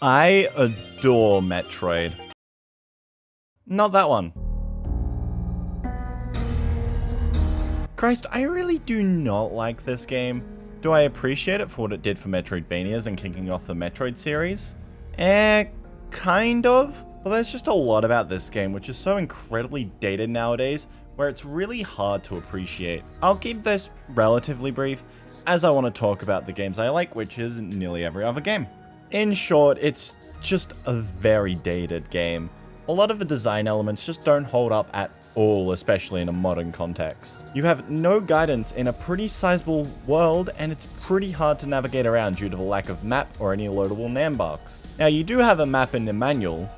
I adore Metroid. Not that one. Christ, I really do not like this game. Do I appreciate it for what it did for Metroidvanias and kicking off the Metroid series? Kind of. But there's just a lot about this game which is so incredibly dated nowadays, where it's really hard to appreciate. I'll keep this relatively brief, as I want to talk about the games I like, which is nearly every other game. In short, it's just a very dated game. A lot of the design elements just don't hold up at all, especially in a modern context. You have no guidance in a pretty sizable world, and it's pretty hard to navigate around due to the lack of map or any loadable landmarks. Now, you do have a map in the manual.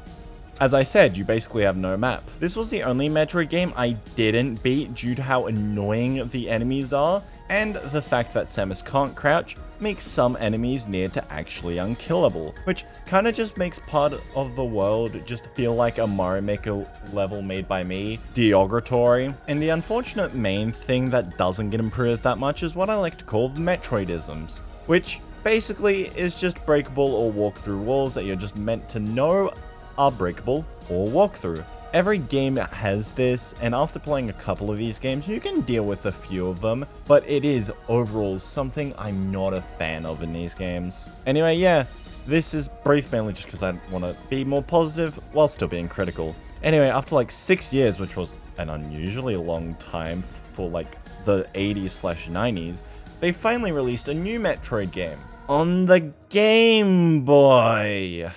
As I said, you basically have no map. This was the only Metroid game I didn't beat due to how annoying the enemies are, and the fact that Samus can't crouch makes some enemies near to actually unkillable, which kinda just makes part of the world just feel like a Mario Maker level made by me, derogatory. And the unfortunate main thing that doesn't get improved that much is what I like to call the Metroidisms, which basically is just breakable or walk through walls that you're just meant to know are breakable or walk through. Every game has this, and after playing a couple of these games, you can deal with a few of them, but it is overall something I'm not a fan of in these games. Anyway, yeah, this is brief mainly just because I want to be more positive while still being critical. Anyway, after like 6 years, which was an unusually long time for like the 80s/90s, they finally released a new Metroid game on the Game Boy.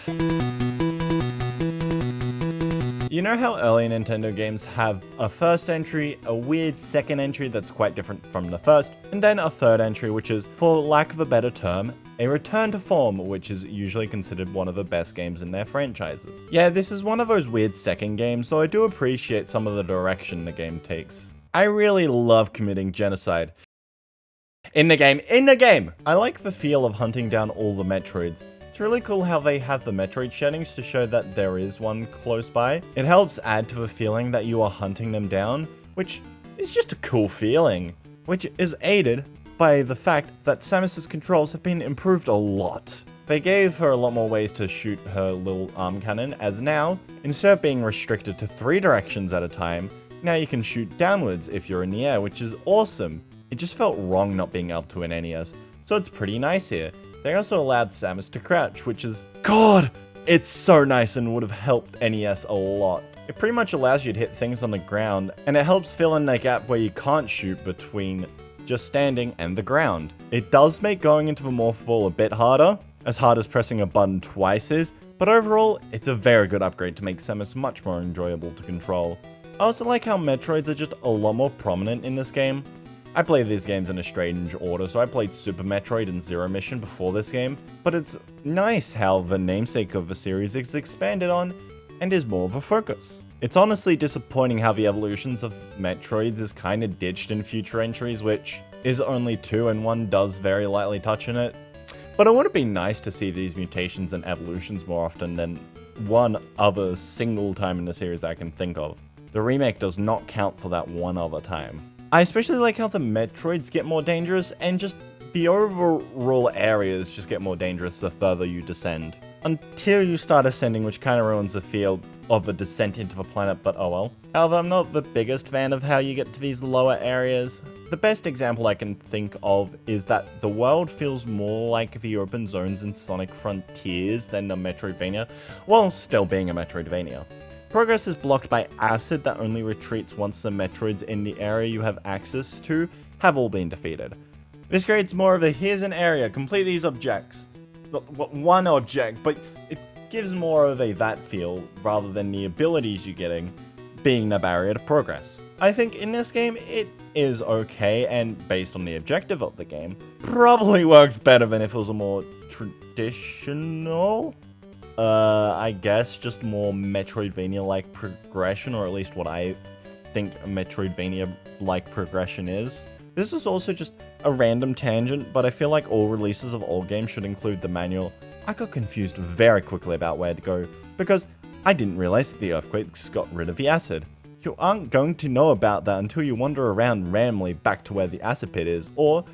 You know how early Nintendo games have a first entry, a weird second entry that's quite different from the first, and then a third entry which is, for lack of a better term, a return to form, which is usually considered one of the best games in their franchises. Yeah, this is one of those weird second games, though I do appreciate some of the direction the game takes. I really love committing genocide. In the game! I like the feel of hunting down all the Metroids. It's really cool how they have the Metroid sheddings to show that there is one close by. It helps add to the feeling that you are hunting them down, which is just a cool feeling, which is aided by the fact that Samus's controls have been improved a lot. They gave her a lot more ways to shoot her little arm cannon, as now, instead of being restricted to 3 directions at a time, now you can shoot downwards if you're in the air, which is awesome. It just felt wrong not being able to in NES, so it's pretty nice here. They also allowed Samus to crouch, which is, God, it's so nice and would have helped NES a lot. It pretty much allows you to hit things on the ground, and it helps fill in the gap where you can't shoot between just standing and the ground. It does make going into the Morph Ball a bit harder as pressing a button twice is, but overall, it's a very good upgrade to make Samus much more enjoyable to control. I also like how Metroids are just a lot more prominent in this game. I played these games in a strange order, so I played Super Metroid and Zero Mission before this game, but it's nice how the namesake of the series is expanded on and is more of a focus. It's honestly disappointing how the evolutions of Metroids is kinda ditched in future entries, which is only 2 and 1 does very lightly touch on it. But it would have been nice to see these mutations and evolutions more often than one other single time in the series I can think of. The remake does not count for that one other time. I especially like how the Metroids get more dangerous, and just the overall areas just get more dangerous the further you descend. Until you start ascending, which kind of ruins the feel of the descent into the planet, but oh well. However, I'm not the biggest fan of how you get to these lower areas. The best example I can think of is that the world feels more like the open zones in Sonic Frontiers than the Metroidvania, while still being a Metroidvania. Progress is blocked by acid that only retreats once the Metroids in the area you have access to have all been defeated. This creates more of a here's an area, complete these objects. One object, but it gives more of a that feel rather than the abilities you're getting being the barrier to progress. I think in this game it is okay, and based on the objective of the game, probably works better than if it was a more traditional, I guess just more Metroidvania-like progression, or at least what I think a Metroidvania-like progression is. This is also just a random tangent, but I feel like all releases of old games should include the manual. I got confused very quickly about where to go, because I didn't realize that the earthquakes got rid of the acid. You aren't going to know about that until you wander around randomly back to where the acid pit is, or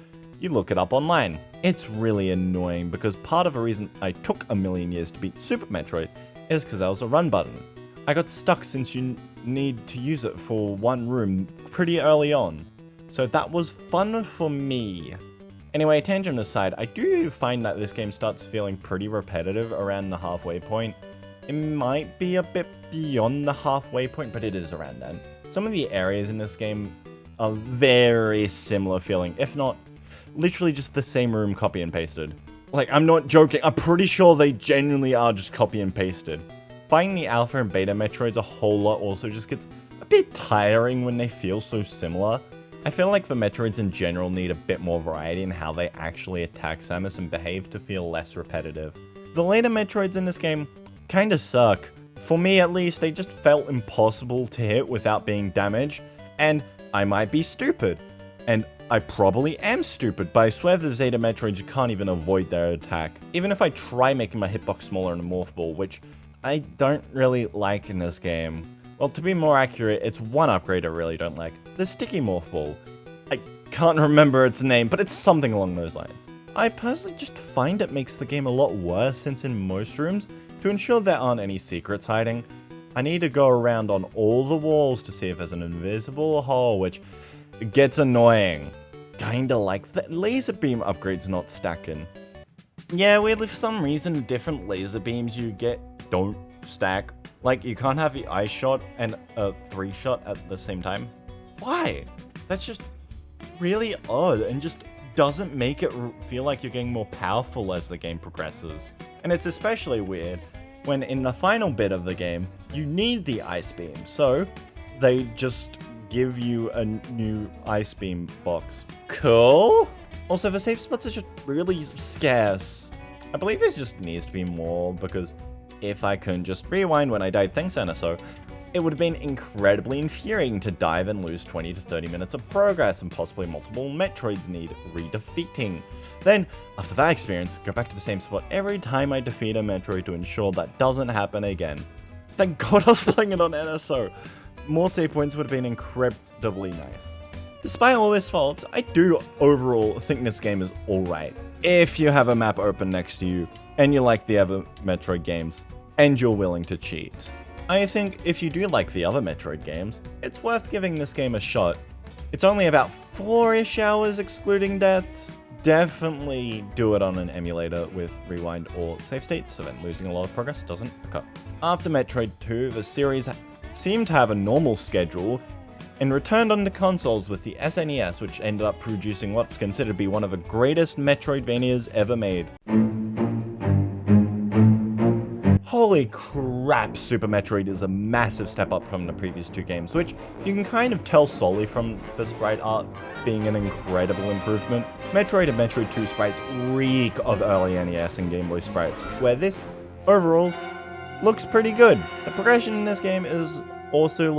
you look it up online. It's really annoying because part of the reason I took a million years to beat Super Metroid is because there was a run button. I got stuck since you need to use it for one room pretty early on. So that was fun for me. Anyway, tangent aside, I do find that this game starts feeling pretty repetitive around the halfway point. It might be a bit beyond the halfway point, but it is around then. Some of the areas in this game are very similar feeling, if not literally just the same room copy and pasted. Like, I'm not joking, I'm pretty sure they genuinely are just copy and pasted. Finding the Alpha and Beta Metroids a whole lot also just gets a bit tiring when they feel so similar. I feel like the Metroids in general need a bit more variety in how they actually attack Samus and behave to feel less repetitive. The later Metroids in this game kinda suck. For me at least, they just felt impossible to hit without being damaged, and I might be stupid. And I probably am stupid, but I swear the Zeta Metroids, you can't even avoid their attack. Even if I try making my hitbox smaller in a morph ball, which I don't really like in this game. Well, to be more accurate, it's one upgrade I really don't like. The Sticky Morph Ball. I can't remember its name, but it's something along those lines. I personally just find it makes the game a lot worse since in most rooms, to ensure there aren't any secrets hiding, I need to go around on all the walls to see if there's an invisible hole, which gets annoying. Kinda like the laser beam upgrades not stacking. Yeah, weirdly for some reason, different laser beams you get don't stack. Like, you can't have the ice shot and a 3-shot at the same time. Why? That's just really odd and just doesn't make it feel like you're getting more powerful as the game progresses. And it's especially weird when in the final bit of the game, you need the ice beam, so they just give you a new ice beam box. Cool? Also, the safe spots are just really scarce. I believe there just needs to be more, because if I couldn't just rewind when I died thanks NSO, it would have been incredibly infuriating to dive and lose 20 to 30 minutes of progress and possibly multiple Metroids need redefeating. Then, after that experience, go back to the same spot every time I defeat a Metroid to ensure that doesn't happen again. Thank God I was playing it on NSO. More save points would have been incredibly nice. Despite all this faults, I do overall think this game is alright. If you have a map open next to you, and you like the other Metroid games, and you're willing to cheat. I think if you do like the other Metroid games, it's worth giving this game a shot. It's only about 4-ish hours excluding deaths. Definitely do it on an emulator with rewind or save states, so then losing a lot of progress doesn't occur. After Metroid 2, the series seemed to have a normal schedule, and returned onto consoles with the SNES, which ended up producing what's considered to be one of the greatest Metroidvanias ever made. Holy crap, Super Metroid is a massive step up from the previous two games, which you can kind of tell solely from the sprite art being an incredible improvement. Metroid and Metroid 2 sprites reek of early NES and Game Boy sprites, where this, overall, looks pretty good. The progression in this game is also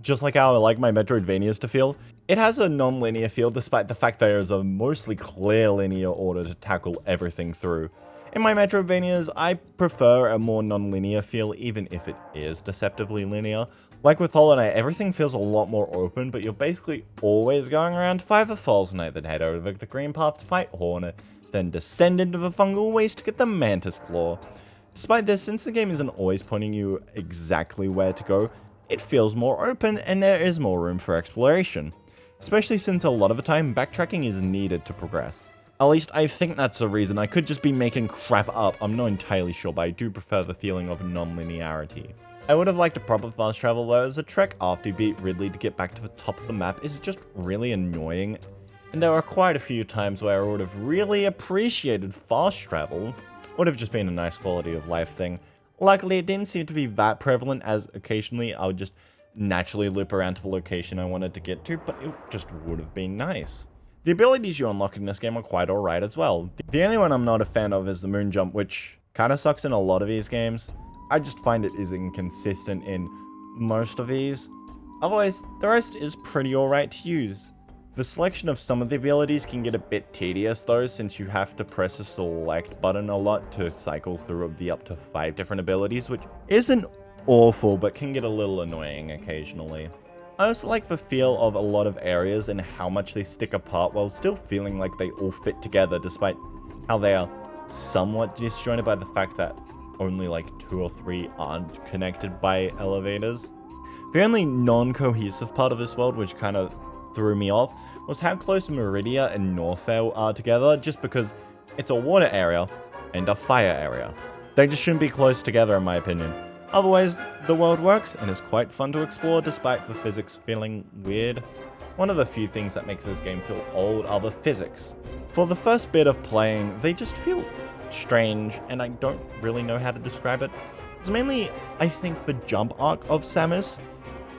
just like how I like my Metroidvanias to feel. It has a non-linear feel despite the fact there is a mostly clear linear order to tackle everything through. In my Metroidvanias, I prefer a more non-linear feel even if it is deceptively linear. Like with Hollow Knight, everything feels a lot more open, but you're basically always going around to fight the Falls Knight, then head over the green path to fight Hornet, then descend into the fungal waste to get the Mantis Claw. Despite this, since the game isn't always pointing you exactly where to go, it feels more open and there is more room for exploration. Especially since a lot of the time, backtracking is needed to progress. At least I think that's the reason. I could just be making crap up, I'm not entirely sure, but I do prefer the feeling of non-linearity. I would have liked a proper fast travel though, as the trek after you beat Ridley to get back to the top of the map is just really annoying. And there are quite a few times where I would have really appreciated fast travel. Would have just been a nice quality of life thing. Luckily, it didn't seem to be that prevalent, as occasionally I would just naturally loop around to the location I wanted to get to, but it just would have been nice. The abilities you unlock in this game are quite alright as well. The only one I'm not a fan of is the moon jump, which kinda sucks in a lot of these games. I just find it is inconsistent in most of these. Otherwise, the rest is pretty alright to use. The selection of some of the abilities can get a bit tedious though, since you have to press the select button a lot to cycle through the up to 5 different abilities, which isn't awful, but can get a little annoying occasionally. I also like the feel of a lot of areas and how much they stick apart while still feeling like they all fit together, despite how they are somewhat disjointed by the fact that only like 2 or 3 aren't connected by elevators. The only non-cohesive part of this world which kind of threw me off was how close Meridia and Norfair are together, just because it's a water area and a fire area. They just shouldn't be close together in my opinion. Otherwise, the world works and is quite fun to explore despite the physics feeling weird. One of the few things that makes this game feel old are the physics. For the first bit of playing, they just feel strange and I don't really know how to describe it. It's mainly, I think, the jump arc of Samus,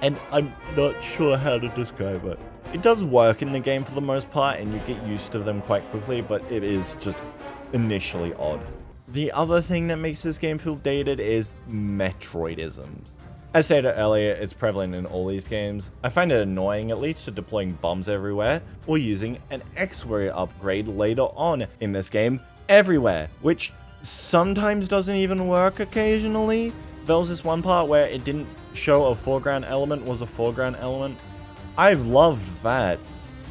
and I'm not sure how to describe it. It does work in the game for the most part and you get used to them quite quickly, but it is just initially odd. The other thing that makes this game feel dated is Metroidisms. As stated earlier, it's prevalent in all these games. I find it annoying, it leads to deploying bombs everywhere, or using an X-Warrior upgrade later on in this game, everywhere, which sometimes doesn't even work occasionally. There was this one part where it didn't show a foreground element was a foreground element. I loved that.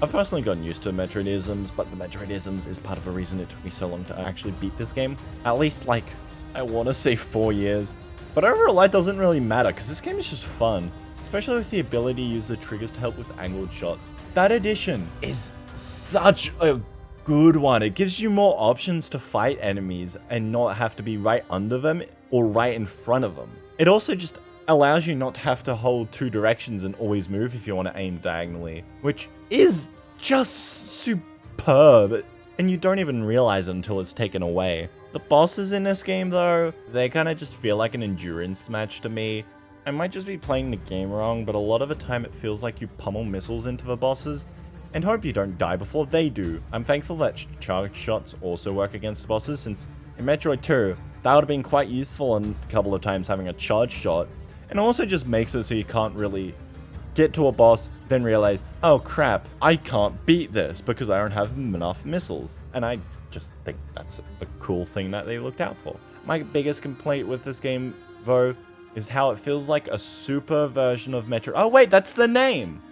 I've personally gotten used to Metroidisms, but the Metroidisms is part of the reason it took me so long to actually beat this game. At least, like, I want to say 4 years. But overall, that doesn't really matter, because this game is just fun. Especially with the ability to use the triggers to help with angled shots. That addition is such a good one. It gives you more options to fight enemies and not have to be right under them or right in front of them. It also just allows you not to have to hold 2 directions and always move if you want to aim diagonally, which is just superb, and you don't even realize it until it's taken away. The bosses in this game though, they kind of just feel like an endurance match to me. I might just be playing the game wrong, but a lot of the time it feels like you pummel missiles into the bosses and hope you don't die before they do. I'm thankful that charge shots also work against bosses, since in Metroid 2, that would have been quite useful in a couple of times having a charge shot. And also just makes it so you can't really get to a boss, then realize, oh crap, I can't beat this because I don't have enough missiles. And I just think that's a cool thing that they looked out for. My biggest complaint with this game, though, is how it feels like a super version of Metroid. Oh wait, that's the name!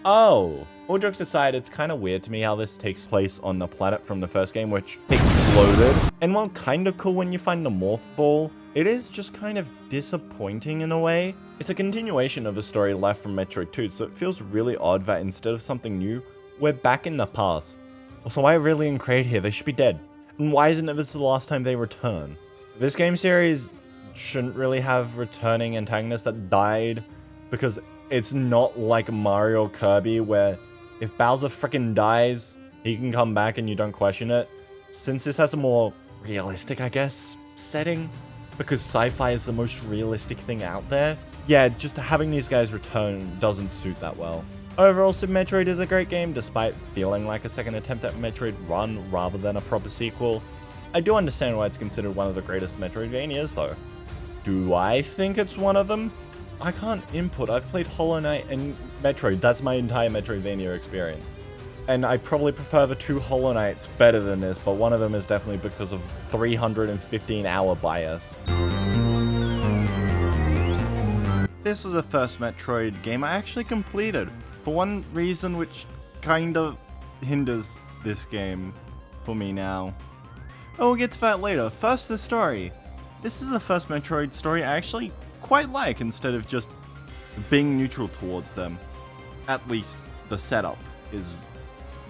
Oh. All jokes aside, it's kind of weird to me how this takes place on the planet from the first game, which exploded. And while kind of cool when you find the Morph Ball, it is just kind of disappointing in a way. It's a continuation of a story left from Metroid 2, so it feels really odd that instead of something new, we're back in the past. Also, why really in Kraid here? They should be dead. And why isn't it this the last time they return? This game series shouldn't really have returning antagonists that died, because it's not like Mario or Kirby where if Bowser frickin' dies, he can come back and you don't question it. Since this has a more realistic, I guess, setting, because sci-fi is the most realistic thing out there, yeah, just having these guys return doesn't suit that well. Overall, Super Metroid is a great game, despite feeling like a second attempt at Metroid Run rather than a proper sequel. I do understand why it's considered one of the greatest Metroidvanias, though. Do I think it's one of them? I can't input. I've played Hollow Knight and Metroid. That's my entire Metroidvania experience. And I probably prefer the 2 Hollow Knights better than this, but one of them is definitely because of 315-hour bias. This was the first Metroid game I actually completed, for one reason which kind of hinders this game for me now. Oh, we'll get to that later. First, the story. This is the first Metroid story I actually quite like, instead of just being neutral towards them. At least the setup is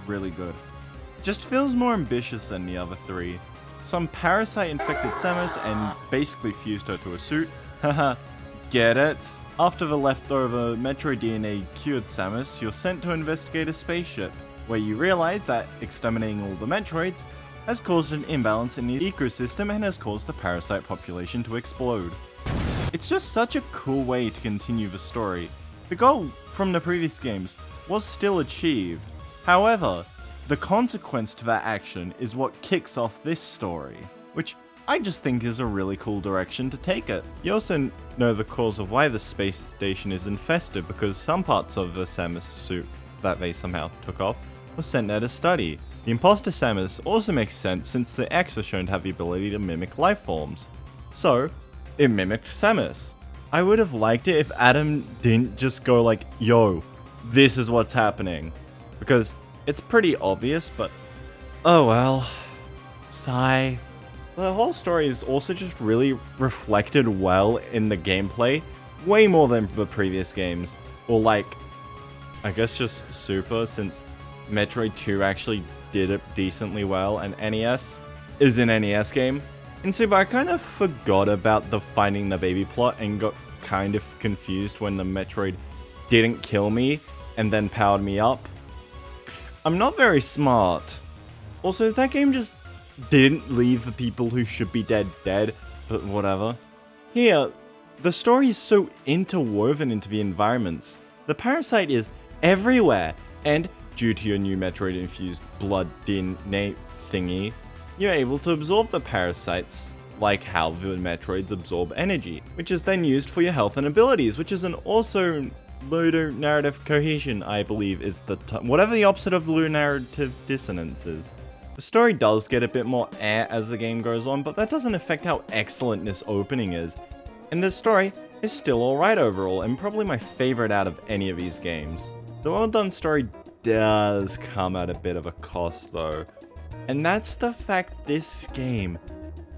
really good. It just feels more ambitious than the other 3. Some parasite infected Samus and basically fused her to a suit. Haha, get it? After the leftover Metroid DNA cured Samus, you're sent to investigate a spaceship, where you realize that exterminating all the Metroids has caused an imbalance in the ecosystem and has caused the parasite population to explode. It's just such a cool way to continue the story. The goal from the previous games was still achieved. However, the consequence to that action is what kicks off this story, which I just think is a really cool direction to take it. You also know the cause of why the space station is infested, because some parts of the Samus suit that they somehow took off was sent there to study. The imposter Samus also makes sense since the X are shown to have the ability to mimic life forms. So, it mimicked Samus. I would have liked it if Adam didn't just go like, yo, this is what's happening. Because it's pretty obvious, but oh well. Sigh. The whole story is also just really reflected well in the gameplay, way more than the previous games. Or like, I guess just Super, since Metroid 2 actually did it decently well, and NES is an NES game. In Super, I kind of forgot about the finding the baby plot and got kind of confused when the Metroid didn't kill me and then powered me up. I'm not very smart. Also, that game just didn't leave the people who should be dead, but whatever. Here, the story is so interwoven into the environments. The parasite is everywhere, and due to your new Metroid-infused blood DNA thingy, you're able to absorb the parasites, like how the Metroids absorb energy, which is then used for your health and abilities, which is an also ludonarrative cohesion, I believe is the whatever the opposite of ludonarrative dissonance is. The story does get a bit more as the game goes on, but that doesn't affect how excellent this opening is. And the story is still alright overall, and probably my favorite out of any of these games. The well done story does come at a bit of a cost though. And that's the fact this game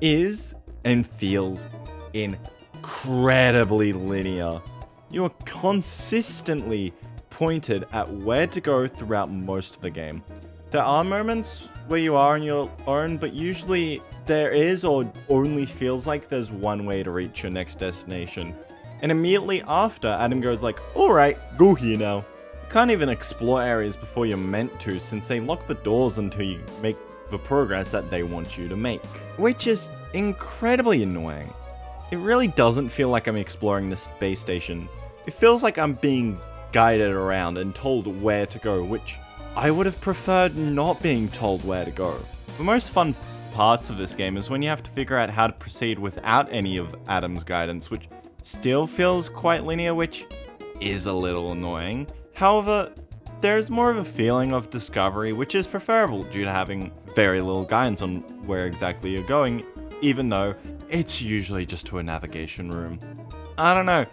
is and feels incredibly linear. You are consistently pointed at where to go throughout most of the game. There are moments where you are on your own, but usually there is or only feels like there's one way to reach your next destination. And immediately after, Adam goes like, alright, go here now. You can't even explore areas before you're meant to, since they lock the doors until you make the progress that they want you to make. Which is incredibly annoying. It really doesn't feel like I'm exploring the space station. It feels like I'm being guided around and told where to go, which I would have preferred not being told where to go. The most fun parts of this game is when you have to figure out how to proceed without any of Adam's guidance, which still feels quite linear, which is a little annoying. However, there's more of a feeling of discovery, which is preferable due to having very little guidance on where exactly you're going, even though it's usually just to a navigation room. I don't know,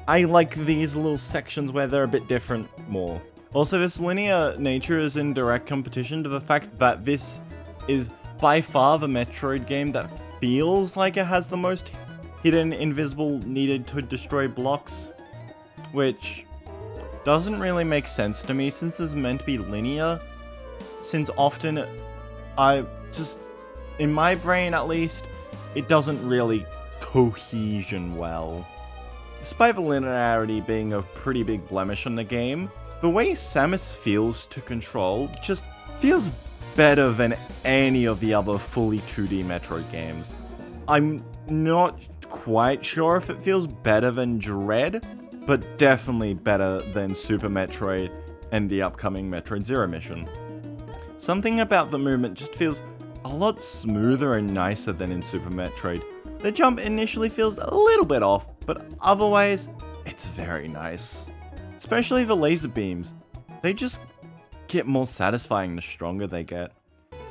I like these little sections where they're a bit different more. Also, this linear nature is in direct competition to the fact that this is by far the Metroid game that feels like it has the most hidden invisible needed to destroy blocks, which doesn't really make sense to me since it's meant to be linear, since often in my brain at least, it doesn't really cohesion well. Despite the linearity being a pretty big blemish on the game, the way Samus feels to control just feels better than any of the other fully 2D Metroid games. I'm not quite sure if it feels better than Dread, but definitely better than Super Metroid and the upcoming Metroid Zero mission. Something about the movement just feels a lot smoother and nicer than in Super Metroid. The jump initially feels a little bit off, but otherwise, it's very nice. Especially the laser beams. They just get more satisfying the stronger they get.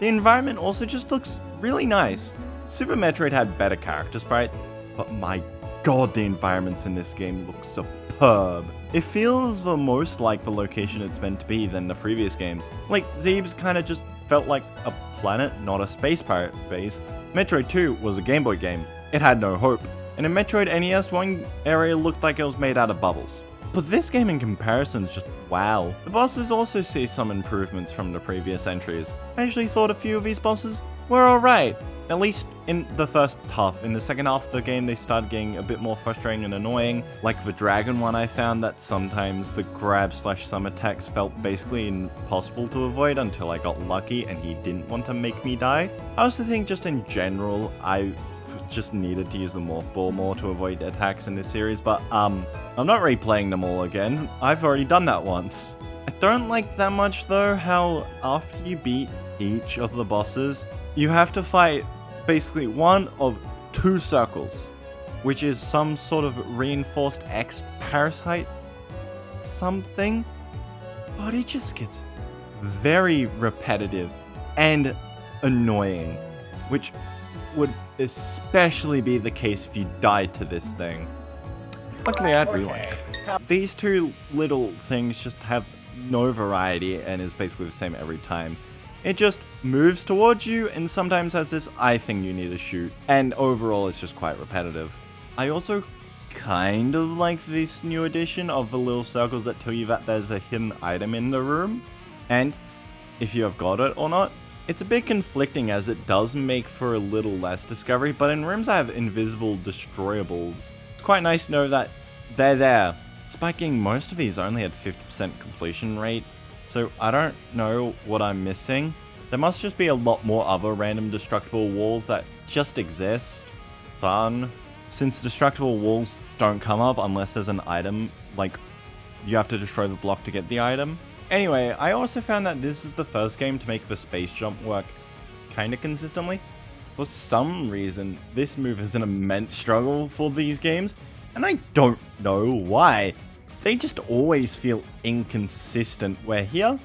The environment also just looks really nice. Super Metroid had better character sprites, but my god, the environments in this game look superb. It feels the most like the location it's meant to be than the previous games. Like, Zeeb's kinda just felt like a planet, not a space pirate base. Metroid 2 was a Game Boy game. It had no hope. And in Metroid NES, one area looked like it was made out of bubbles. But this game in comparison is just wow. The bosses also see some improvements from the previous entries. I actually thought a few of these bosses were alright. At least in the first half. In the second half of the game, they started getting a bit more frustrating and annoying. Like the dragon one, I found that sometimes the grab/sum attacks felt basically impossible to avoid until I got lucky and he didn't want to make me die. I also think just in general, I just needed to use the Morph Ball more to avoid attacks in this series, but I'm not replaying them all again. I've already done that once. I don't like that much though how after you beat each of the bosses, you have to fight basically one of two circles, which is some sort of reinforced X parasite something, but it just gets very repetitive and annoying, which would especially be the case if you died to this thing. Luckily I had rewind. These two little things just have no variety and is basically the same every time. It just moves towards you and sometimes has this eye thing you need to shoot, and overall it's just quite repetitive. I also kind of like this new addition of the little circles that tell you that there's a hidden item in the room, and if you have got it or not. It's a bit conflicting as it does make for a little less discovery, but in rooms I have invisible destroyables. It's quite nice to know that they're there. Spiking most of these only had 50% completion rate, so I don't know what I'm missing. There must just be a lot more other random destructible walls that just exist. Fun. Since destructible walls don't come up unless there's an item, like you have to destroy the block to get the item. Anyway, I also found that this is the first game to make the space jump work kinda consistently. For some reason, this move is an immense struggle for these games, and I don't know why. They just always feel inconsistent, where here,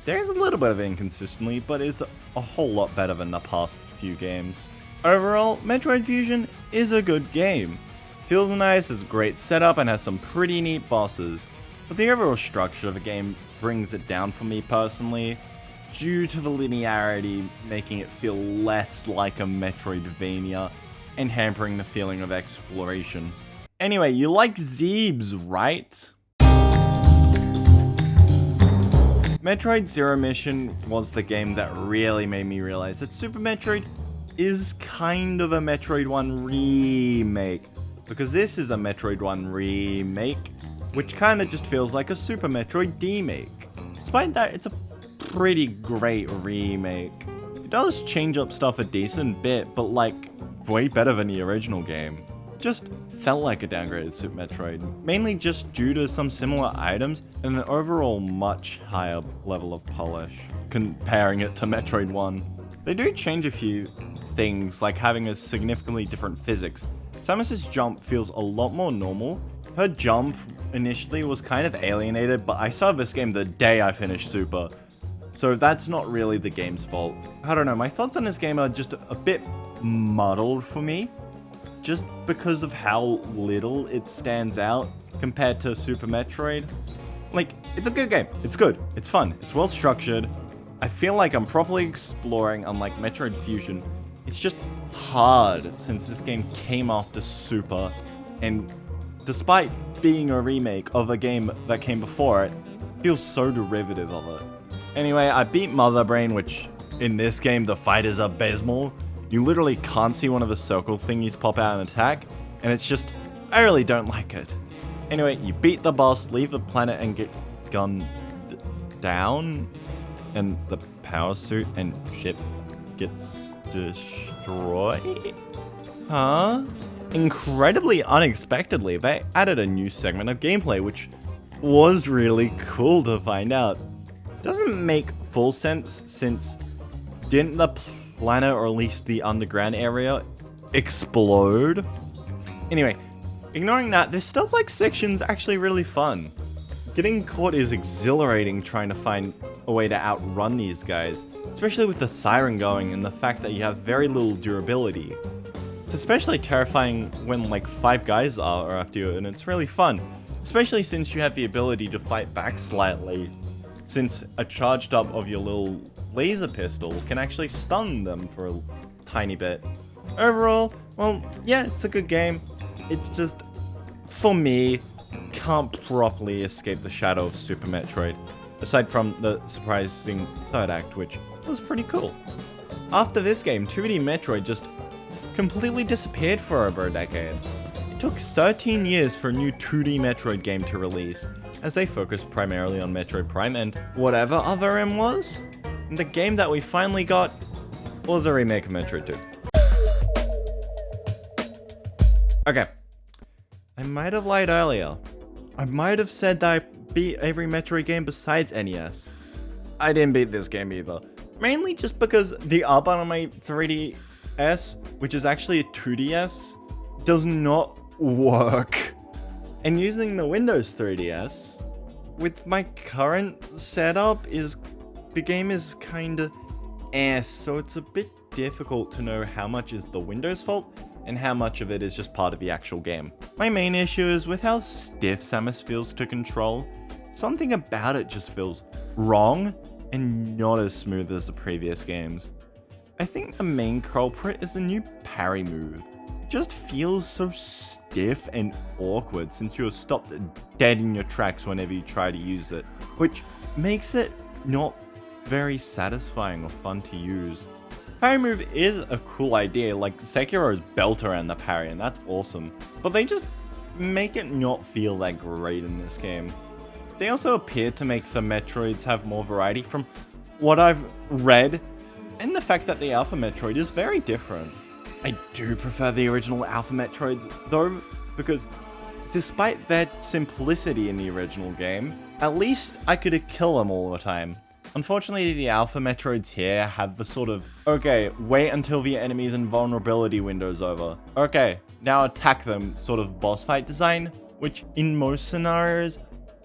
there's a little bit of inconsistency, but it's a whole lot better than the past few games. Overall, Metroid Fusion is a good game. Feels nice, has a great setup, and has some pretty neat bosses. But the overall structure of the game brings it down for me personally, due to the linearity making it feel less like a Metroidvania and hampering the feeling of exploration. Anyway, you like Zeebs, right? Metroid Zero Mission was the game that really made me realize that Super Metroid is kind of a Metroid 1 remake, because this is a Metroid 1 remake, which kinda just feels like a Super Metroid D-make. Despite that, it's a pretty great remake. It does change up stuff a decent bit, but like, way better than the original game. Just felt like a downgraded Super Metroid, mainly just due to some similar items and an overall much higher level of polish, comparing it to Metroid 1. They do change a few things, like having a significantly different physics. Samus's jump feels a lot more normal. Her jump initially was kind of alienated, but I saw this game the day I finished Super, so that's not really the game's fault. I don't know, my thoughts on this game are just a bit muddled for me, just because of how little it stands out compared to Super Metroid. Like, it's a good game, it's good, it's fun, it's well structured. I feel like I'm properly exploring, unlike Metroid Fusion. It's just hard since this game came after Super, and despite being a remake of a game that came before it, feels so derivative of it. Anyway, I beat Mother Brain, which in this game the fight is abysmal. You literally can't see one of the circle thingies pop out and attack, and it's just, I really don't like it. Anyway, you beat the boss, leave the planet and get gunned down, and the power suit and ship gets destroyed? Huh? Incredibly unexpectedly, they added a new segment of gameplay, which was really cool to find out. Doesn't make full sense since didn't the planet, or at least the underground area, explode? Anyway, ignoring that, there's stuff like sections actually really fun. Getting caught is exhilarating trying to find a way to outrun these guys, especially with the siren going and the fact that you have very little durability. It's especially terrifying when like 5 guys are after you, and it's really fun, especially since you have the ability to fight back slightly, since a charged up of your little laser pistol can actually stun them for a tiny bit. Overall, well, yeah, it's a good game. It's just, for me, can't properly escape the shadow of Super Metroid, aside from the surprising third act, which was pretty cool. After this game, 2D Metroid just completely disappeared for over a decade. It took 13 years for a new 2D Metroid game to release, as they focused primarily on Metroid Prime and whatever other M was. And the game that we finally got was a remake of Metroid 2. Okay, I might have lied earlier. I might have said that I beat every Metroid game besides NES. I didn't beat this game either. Mainly just because the up on my 3DS, which is actually a 2DS, does not work. And using the Windows 3DS, with my current setup, the game is kinda so it's a bit difficult to know how much is the Windows fault and how much of it is just part of the actual game. My main issue is with how stiff Samus feels to control. Something about it just feels wrong and not as smooth as the previous games. I think the main culprit is the new parry move. It just feels so stiff and awkward since you're stopped dead in your tracks whenever you try to use it, which makes it not very satisfying or fun to use. Parry move is a cool idea, like Sekiro's belt around the parry, and that's awesome, but they just make it not feel that great in this game. They also appear to make the Metroids have more variety from what I've read, and the fact that the Alpha Metroid is very different. I do prefer the original Alpha Metroids though, because despite their simplicity in the original game, at least I could kill them all the time. Unfortunately, the Alpha Metroids here have the sort of, okay, wait until the enemy's invulnerability window's over. Okay, now attack them sort of boss fight design, which in most scenarios,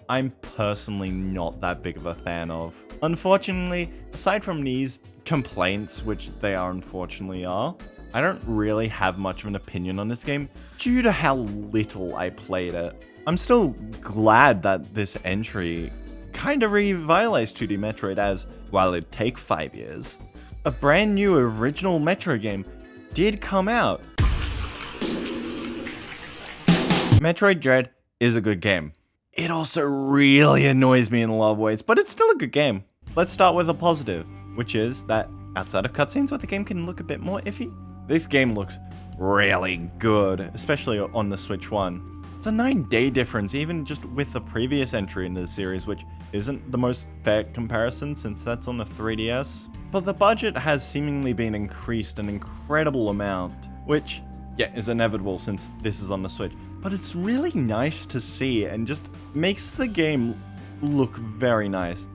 I'm personally not that big of a fan of. Unfortunately, aside from these complaints, which they unfortunately are, I don't really have much of an opinion on this game due to how little I played it. I'm still glad that this entry kind of revitalized 2D Metroid, as, while it'd take 5 years, a brand new original Metroid game did come out. Metroid Dread is a good game. It also really annoys me in a lot of ways, but it's still a good game. Let's start with a positive, which is that outside of cutscenes where the game can look a bit more iffy, this game looks really good, especially on the Switch 1. It's a 9-day difference, even just with the previous entry in the series, which isn't the most fair comparison since that's on the 3DS. But the budget has seemingly been increased an incredible amount, which, yeah, is inevitable since this is on the Switch. But it's really nice to see and just makes the game look very nice.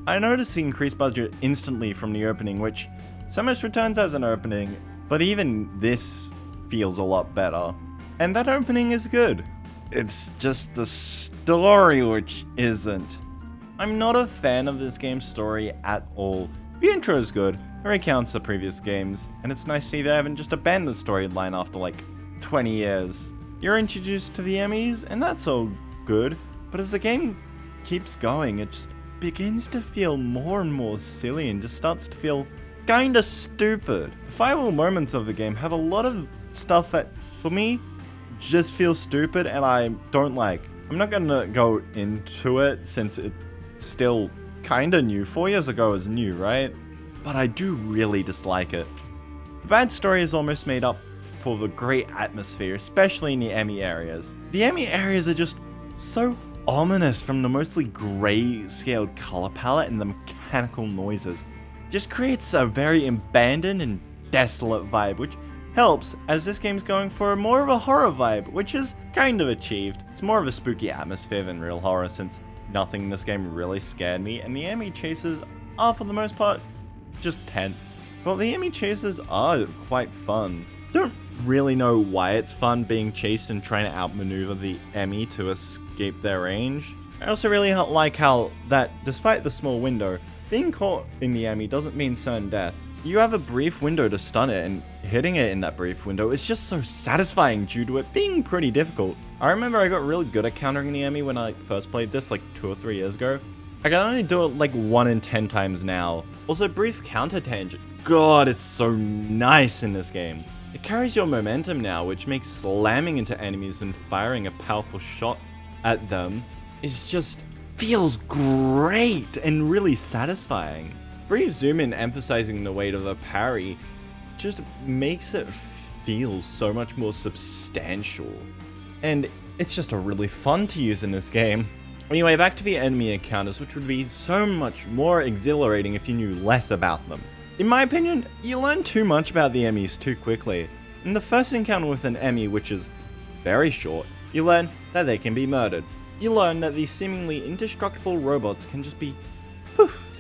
I noticed the increased budget instantly from the opening, which Samus Returns as an opening, but even this feels a lot better. And that opening is good. It's just the story which isn't. I'm not a fan of this game's story at all. The intro is good, it recounts the previous games, and it's nice to see they haven't just abandoned the storyline after like 20 years. You're introduced to the Emmys, and that's all good, but as the game keeps going, it just begins to feel more and more silly and just starts to feel kinda stupid. The final moments of the game have a lot of stuff that, for me, just feels stupid and I don't like. I'm not gonna go into it since it's still kinda new. 4 years ago it was new, right? But I do really dislike it. The bad story is almost made up for the great atmosphere, especially in the Emmy areas. The Emmy areas are just so ominous from the mostly grey-scaled color palette and the mechanical noises. Just creates a very abandoned and desolate vibe, which helps as this game's going for more of a horror vibe, which is kind of achieved. It's more of a spooky atmosphere than real horror since nothing in this game really scared me, and the Emmy chases are for the most part just tense. But the Emmy chases are quite fun. Don't really know why it's fun being chased and trying to outmaneuver the Emmy to escape their range. I also really like how that, despite the small window, being caught in the Emmy doesn't mean certain death. You have a brief window to stun it, and hitting it in that brief window is just so satisfying due to it being pretty difficult. I remember I got really good at countering the Emmy when I first played this like 2 or 3 years ago. I can only do it like 1 in 10 times now. Also, brief counter tangent. God, it's so nice in this game. It carries your momentum now, which makes slamming into enemies and firing a powerful shot at them is just feels great and really satisfying. Brief zoom in emphasizing the weight of the parry just makes it feel so much more substantial. And it's just a really fun to use in this game. Anyway, back to the enemy encounters, which would be so much more exhilarating if you knew less about them. In my opinion, you learn too much about the Emmys too quickly. In the first encounter with an Emmy, which is very short, you learn that they can be murdered. You learn that these seemingly indestructible robots can just be poof.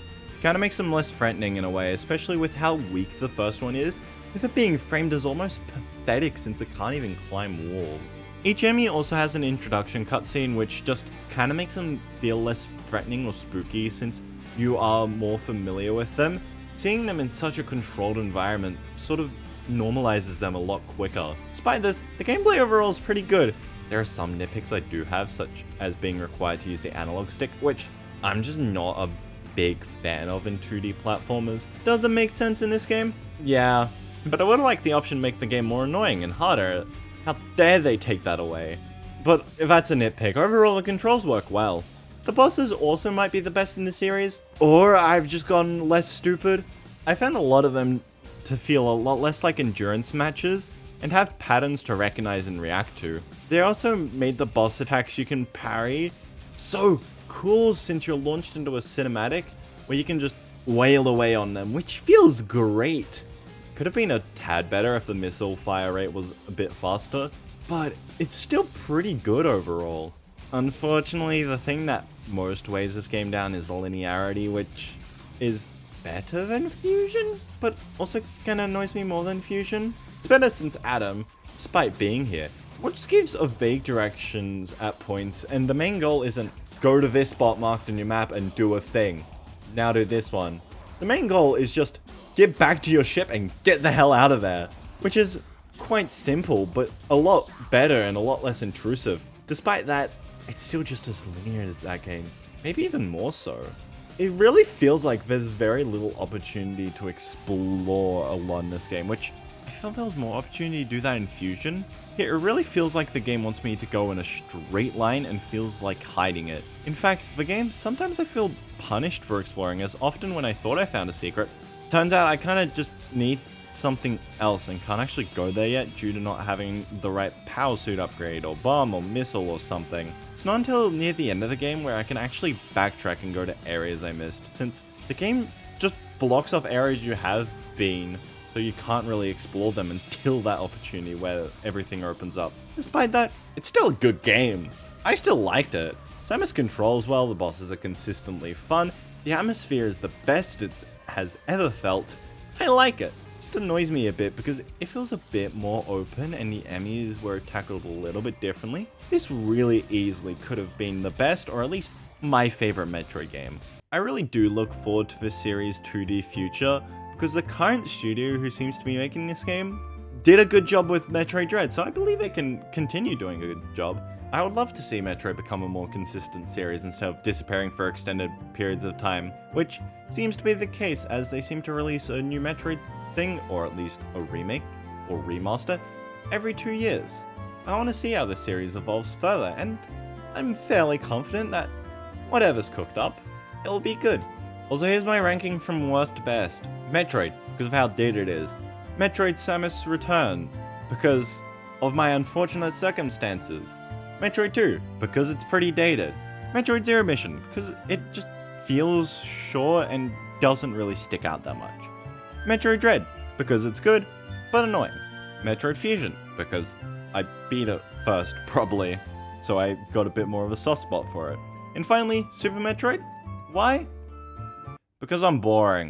Kinda makes them less threatening in a way, especially with how weak the first one is, with it being framed as almost pathetic since it can't even climb walls. Each Emmy also has an introduction cutscene which just kinda makes them feel less threatening or spooky since you are more familiar with them. Seeing them in such a controlled environment sort of normalizes them a lot quicker. Despite this, the gameplay overall is pretty good. There are some nitpicks I do have, such as being required to use the analog stick, which I'm just not a big fan of in 2D platformers. Does it make sense in this game? Yeah, but I would like the option to make the game more annoying and harder. How dare they take that away? But if that's a nitpick, overall the controls work well. The bosses also might be the best in the series, or I've just gotten less stupid. I found a lot of them to feel a lot less like endurance matches, and have patterns to recognize and react to. They also made the boss attacks you can parry so cool since you're launched into a cinematic where you can just wail away on them, which feels great. Could have been a tad better if the missile fire rate was a bit faster, but it's still pretty good overall. Unfortunately, the thing that most weighs this game down is the linearity, which is better than Fusion, but also kinda annoys me more than Fusion. It's better since Adam, despite being here, which gives a vague directions at points, and the main goal isn't go to this spot marked on your map and do a thing. Now do this one. The main goal is just get back to your ship and get the hell out of there, which is quite simple, but a lot better and a lot less intrusive. Despite that, it's still just as linear as that game, maybe even more so. It really feels like there's very little opportunity to explore a lot in this game, which I felt there was more opportunity to do that in Fusion. It really feels like the game wants me to go in a straight line and feels like hiding it. In fact, the game, sometimes I feel punished for exploring, as often when I thought I found a secret, turns out I kinda just need something else and can't actually go there yet due to not having the right power suit upgrade or bomb or missile or something. It's not until near the end of the game where I can actually backtrack and go to areas I missed, since the game just blocks off areas you have been, so you can't really explore them until that opportunity where everything opens up. Despite that, it's still a good game. I still liked it. Samus controls well, the bosses are consistently fun, the atmosphere is the best it has ever felt. I like it. It just annoys me a bit because it feels a bit more open and the enemies were tackled a little bit differently. This really easily could have been the best, or at least my favorite Metroid game. I really do look forward to this series' 2D future, because the current studio who seems to be making this game did a good job with Metroid Dread, so I believe they can continue doing a good job. I would love to see Metroid become a more consistent series instead of disappearing for extended periods of time, which seems to be the case as they seem to release a new Metroid thing, or at least a remake or remaster, every 2 years. I want to see how the series evolves further, and I'm fairly confident that whatever's cooked up, it'll be good. Also, here's my ranking from worst to best. Metroid, because of how dated it is. Metroid Samus Return, because of my unfortunate circumstances. Metroid 2, because it's pretty dated. Metroid Zero Mission, because it just feels short and doesn't really stick out that much. Metroid Dread, because it's good, but annoying. Metroid Fusion, because I beat it first, probably, so I got a bit more of a soft spot for it. And finally, Super Metroid. Why? Because I'm boring.